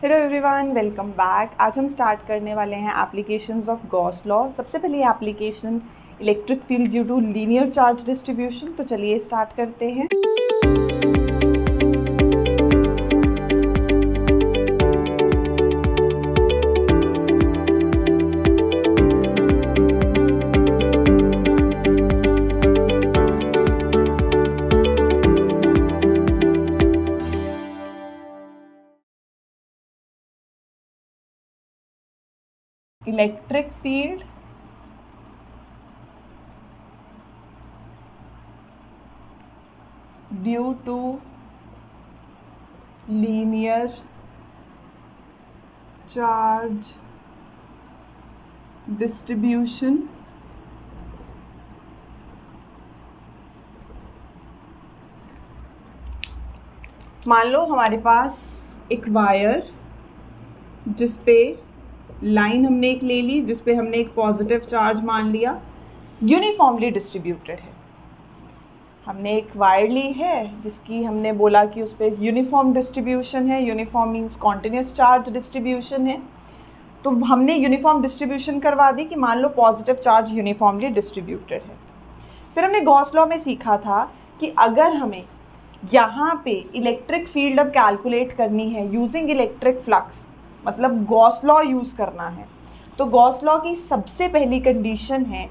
Hello everyone, welcome back. आज हम start करने वाले हैं एप्लीकेशंस ऑफ गॉस लॉ। सबसे पहले application electric field due to linear charge distribution. तो चलिए स्टार्ट करते हैं। Electric field due to linear charge distribution मान लो हमारे पास एक वायर जिस पे लाइन हमने एक ले ली, जिस पे हमने एक पॉजिटिव चार्ज मान लिया, यूनिफॉर्मली डिस्ट्रीब्यूटेड है। हमने एक वायर ली है जिसकी हमने बोला कि उस पर यूनिफॉर्म डिस्ट्रीब्यूशन है। Uniform means continuous charge distribution है। तो हमने यूनिफॉर्म डिस्ट्रीब्यूशन करवा दी कि मान लो पॉजिटिव चार्ज यूनिफॉर्मली डिस्ट्रीब्यूटेड है। फिर हमने गॉस लॉ में सीखा था कि अगर हमें यहाँ पे इलेक्ट्रिक फील्ड अब कैलकुलेट करनी है यूजिंग इलेक्ट्रिक फ्लक्स, मतलब गॉस लॉ यूज़ करना है, तो गॉस लॉ की सबसे पहली कंडीशन है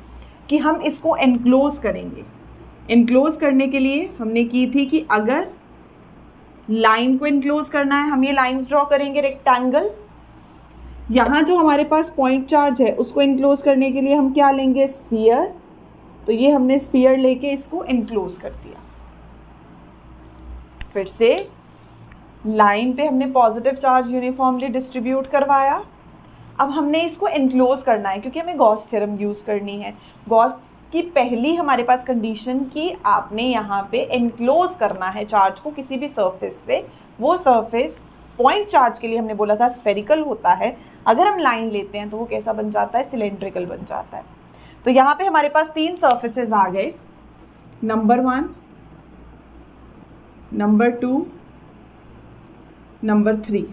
कि हम इसको एनक्लोज करेंगे। एनक्लोज करने के लिए हमने की थी कि अगर लाइन को एनक्लोज करना है, हम ये लाइंस ड्रॉ करेंगे रेक्टेंगल। यहाँ जो हमारे पास पॉइंट चार्ज है उसको एनक्लोज करने के लिए हम क्या लेंगे, स्फीयर। तो ये हमने स्फीयर लेके इसको एनक्लोज कर दिया। फिर से लाइन पे हमने पॉजिटिव चार्ज यूनिफॉर्मली डिस्ट्रीब्यूट करवाया। अब हमने इसको एनक्लोज करना है क्योंकि हमें गॉस थ्योरम यूज़ करनी है। गॉस की पहली हमारे पास कंडीशन कि आपने यहाँ पे एनक्लोज करना है चार्ज को किसी भी सरफेस से। वो सरफेस पॉइंट चार्ज के लिए हमने बोला था स्फेरिकल होता है। अगर हम लाइन लेते हैं तो वो कैसा बन जाता है, सिलेंड्रिकल बन जाता है। तो यहाँ पे हमारे पास 3 सरफेसेस आ गए, नंबर 1, नंबर 2, नंबर 3।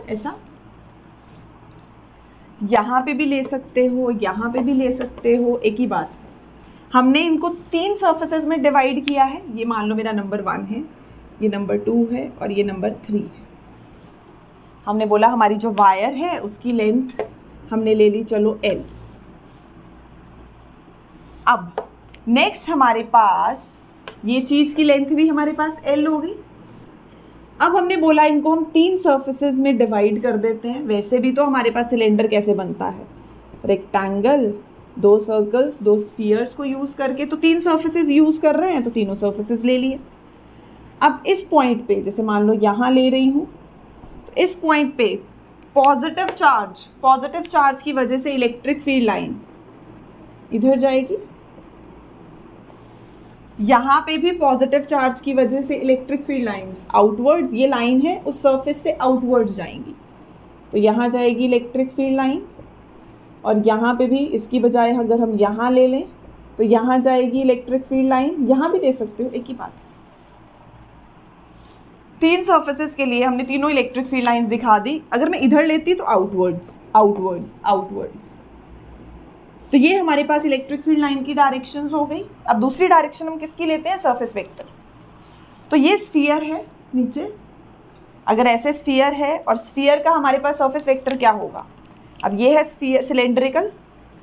ऐसा यहाँ पे भी ले सकते हो, यहाँ पे भी ले सकते हो, एक ही बात है। हमने इनको 3 सरफेसेस में डिवाइड किया है। ये मान लो मेरा नंबर 1 है, ये नंबर 2 है और ये नंबर 3 है। हमने बोला हमारी जो वायर है उसकी लेंथ हमने ले ली, चलो L। अब नेक्स्ट हमारे पास ये चीज़ की लेंथ भी हमारे पास L होगी। अब हमने बोला इनको हम 3 सर्फेसेस में डिवाइड कर देते हैं। वैसे भी तो हमारे पास सिलेंडर कैसे बनता है, रेक्टेंगल, 2 सर्कल्स, 2 स्फीयर्स को यूज़ करके। तो 3 सर्फेसेस यूज़ कर रहे हैं तो तीनों सर्फेसेस ले लिए। अब इस पॉइंट पे जैसे मान लो यहाँ ले रही हूँ, तो इस पॉइंट पे पॉजिटिव चार्ज की वजह से इलेक्ट्रिक फील्ड लाइन इधर जाएगी। यहाँ पे भी पॉजिटिव चार्ज की वजह से इलेक्ट्रिक फील्ड लाइंस आउटवर्ड्स, ये लाइन है उस सरफेस से आउटवर्ड्स जाएंगी। तो यहाँ जाएगी इलेक्ट्रिक फील्ड लाइन, और यहाँ पे भी इसकी बजाय अगर हम यहाँ ले लें तो यहाँ जाएगी इलेक्ट्रिक फील्ड लाइन। यहाँ भी ले सकते हो, एक ही बात है। 3 सर्फेसेस के लिए हमने तीनों इलेक्ट्रिक फील्ड लाइंस दिखा दी। अगर मैं इधर लेती तो आउटवर्ड्स। तो ये हमारे पास इलेक्ट्रिक फील्ड लाइन की डायरेक्शंस हो गई। अब दूसरी डायरेक्शन हम किसकी लेते हैं, सरफेस वेक्टर। तो ये स्फीयर है नीचे, अगर ऐसे स्फीयर है और स्फीयर का हमारे पास सरफेस वेक्टर क्या होगा। अब ये है स्फीयर सिलेंड्रिकल,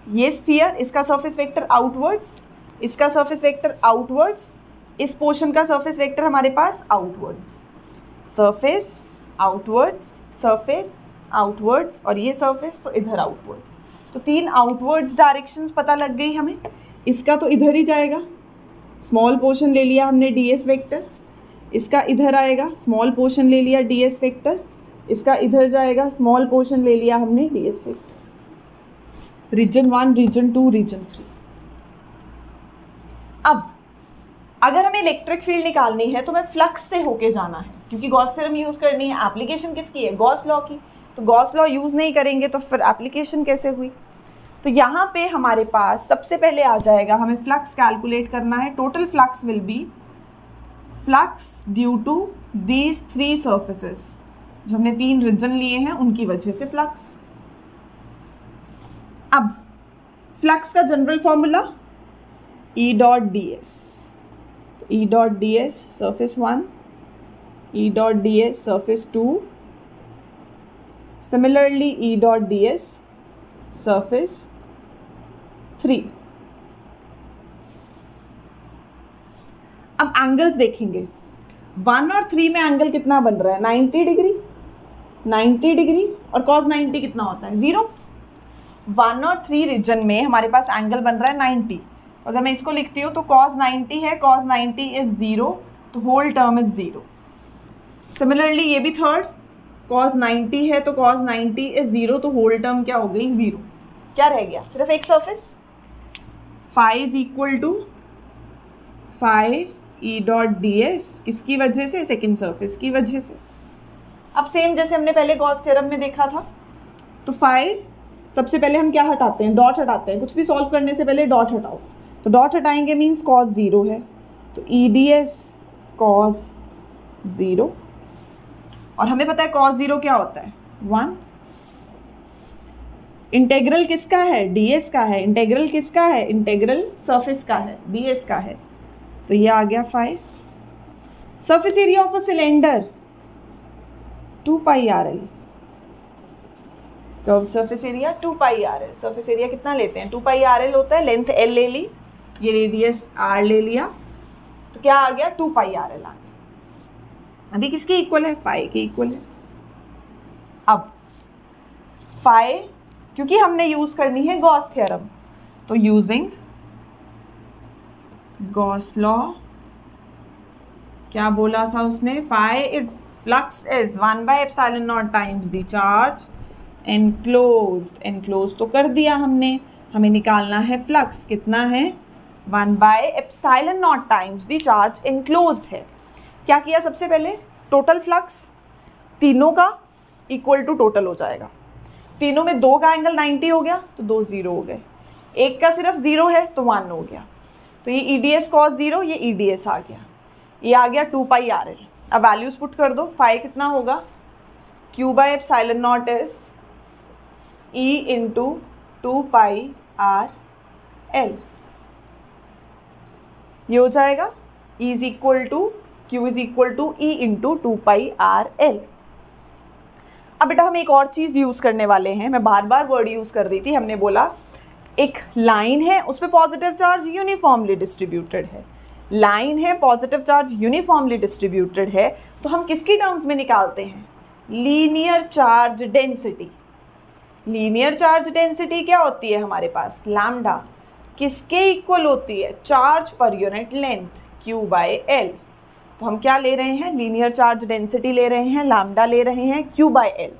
ये स्फीयर, इसका सरफेस वेक्टर आउटवर्ड्स, इसका सरफेस वेक्टर आउटवर्ड्स, इस पोर्शन का सरफेस वेक्टर हमारे पास आउटवर्ड्स। सरफेस आउटवर्ड्स और ये सरफेस तो इधर आउटवर्ड्स। तो 3 आउटवर्ड्स डायरेक्शंस पता लग गई हमें। इसका तो इधर ही जाएगा, स्मॉल पोर्शन ले लिया हमने ds वेक्टर। इसका इधर आएगा, स्मॉल पोर्शन ले लिया ds वेक्टर। इसका इधर जाएगा, स्मॉल पोर्शन ले लिया हमने ds vector. Region 1, region 2, region 3। अब अगर हमें इलेक्ट्रिक फील्ड निकालनी है तो हमें फ्लक्स से होके जाना है, क्योंकि गॉस थ्योरम यूज़ करनी है। एप्लीकेशन किसकी है, गॉस लॉ की। तो गॉस लॉ यूज़ नहीं करेंगे तो फिर एप्लीकेशन कैसे हुई। तो यहाँ पे हमारे पास सबसे पहले आ जाएगा, हमें फ्लक्स कैलकुलेट करना है। Total flux will be flux due to these 3 surfaces. जो हमने 3 रीजन लिए हैं उनकी वजह से फ्लक्स। अब फ्लक्स का general formula E dot d S, तो E dot d S surface 1, E dot d S surface 2, similarly E dot d S surface 3। अब एंगल्स देखेंगे, 1 और 3 में एंगल कितना बन रहा है, 90 डिग्री, 90 डिग्री, और cos 90 कितना होता है, 0। 1 और 3 रीजन में हमारे पास एंगल बन रहा है 90। तो अगर मैं इसको लिखती हूँ तो cos 90 है, cos 90 इज 0, तो होल टर्म इज 0। सिमिलरली ये भी थर्ड, cos 90 है तो cos 90 इज 0, तो होल टर्म क्या हो गई, 0। क्या रह गया, सिर्फ एक surface. Phi is equal to phi E dot d s, किसकी वजह से, सेकेंड सरफेस की वजह से। अब सेम जैसे हमने पहले गॉस थ्योरम में देखा था, तो फाई सबसे पहले हम क्या हटाते हैं, डॉट हटाते हैं। कुछ भी सॉल्व करने से पहले डॉट हटाओ, तो डॉट हटाएंगे मीन्स cos 0 है, तो ई डी एस cos 0, और हमें पता है cos 0 क्या होता है, 1। इंटेग्रल किसका है, ds का है। इंटेग्रल किसका है, इंटेग्रल सरफेस का है, ds का है। तो ये आ गया 5। Surface area of a cylinder 2 pi r L, curve surface area 2 pi r L. Surface area कितना लेते हैं, 2 पाई आर एल होता है। लेंथ l ले ली, ये रेडियस r ले लिया, तो क्या आ गया, 2 पाई आर एल आ गया। अभी किसके इक्वल है, फाई के इक्वल है। अब फाई क्योंकि हमने यूज करनी है गॉस थ्योरम, तो यूजिंग गॉस लॉ, क्या बोला था उसने, phi is flux is 1/ε0 times the charge enclosed. Enclose तो कर दिया हमने, हमें निकालना है फ्लक्स, कितना है, 1/ε0 टाइम्स द चार्ज एनक्लोज्ड है। क्या किया सबसे पहले, टोटल फ्लक्स तीनों का इक्वल टू टोटल हो जाएगा। तीनों में 2 का एंगल 90 हो गया, तो 2 0 हो गए। एक का सिर्फ 0 है तो 1 हो गया, तो ये EDS cos 0, ये EDS आ गया, ये आ गया 2 पाई आर एल। अब वैल्यूज पुट कर दो, फाई कितना होगा, Q/ε0 is E into 2 pi r l. ये हो जाएगा E is equal to Q is equal to E into 2 pi r l. अब बेटा हम एक और चीज़ यूज़ करने वाले हैं, मैं बार बार वर्ड यूज़ कर रही थी। हमने बोला एक लाइन है, उस पर पॉजिटिव चार्ज यूनिफॉर्मली डिस्ट्रीब्यूटेड है। लाइन है, पॉजिटिव चार्ज यूनिफॉर्मली डिस्ट्रीब्यूटेड है, तो हम किसकी टर्म्स में निकालते हैं, linear charge density. Linear charge density क्या होती है हमारे पास, लैम्डा, किसके इक्वल होती है, charge per unit length, Q/L। तो हम क्या ले रहे हैं, लीनियर चार्ज डेंसिटी ले रहे हैं, लैम्डा ले रहे हैं, Q/L।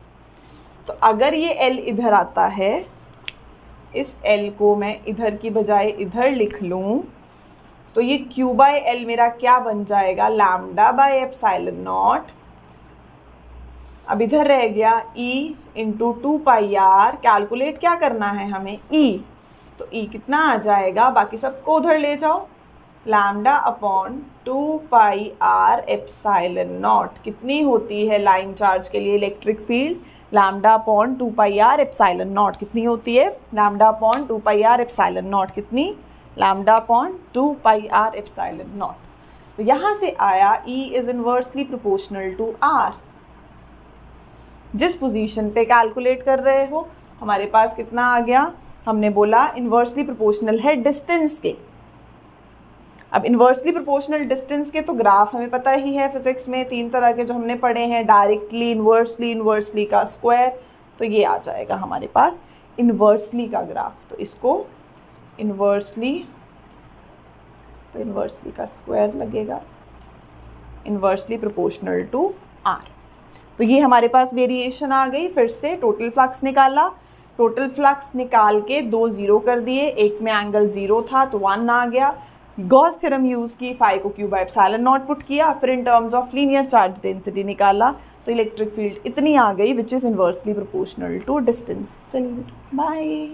तो अगर ये L इधर आता है, इस L को मैं इधर की बजाय इधर लिख लूँ, तो ये Q/L मेरा क्या बन जाएगा, λ/ε0। अब इधर रह गया E into 2 pi r. Calculate क्या करना है हमें, E, तो E कितना आ जाएगा, बाकी सबको उधर ले जाओ, λ/2 पाई आर ε0। कितनी होती है लाइन चार्ज के लिए इलेक्ट्रिक फील्ड, λ/2 पाई आर ε0 कितनी होती है, λ/2 पाई आर ε0 कितनी, λ/2 पाई आर ε0। तो यहाँ से आया E is inversely proportional to R। जिस पोजीशन पे कैलकुलेट कर रहे हो, हमारे पास कितना आ गया, हमने बोला इनवर्सली प्रोपोर्शनल है डिस्टेंस के। अब इन्वर्सली प्रोपोर्शनल डिस्टेंस के तो ग्राफ हमें पता ही है, फिजिक्स में 3 तरह के जो हमने पढ़े हैं, डायरेक्टली, इन्वर्सली, इन्वर्सली का स्क्वायर। तो ये आ जाएगा हमारे पास इन्वर्सली का ग्राफ, तो इसको इन्वर्सली, तो इन्वर्सली का स्क्वायर लगेगा, इन्वर्सली प्रोपोर्शनल टू R। तो ये हमारे पास वेरिएशन आ गई। फिर से टोटल फ्लक्स निकाला, टोटल फ्लक्स निकाल के 2 0 कर दिए, एक में एंगल 0 था तो 1 आ गया। गॉस थ्योरम यूज़ की, फाई को Q/ε0 पुट किया, फिर in terms of linear charge density निकाला, तो इलेक्ट्रिक फील्ड इतनी आ गई which is inversely proportional to distance. चलिए बाय।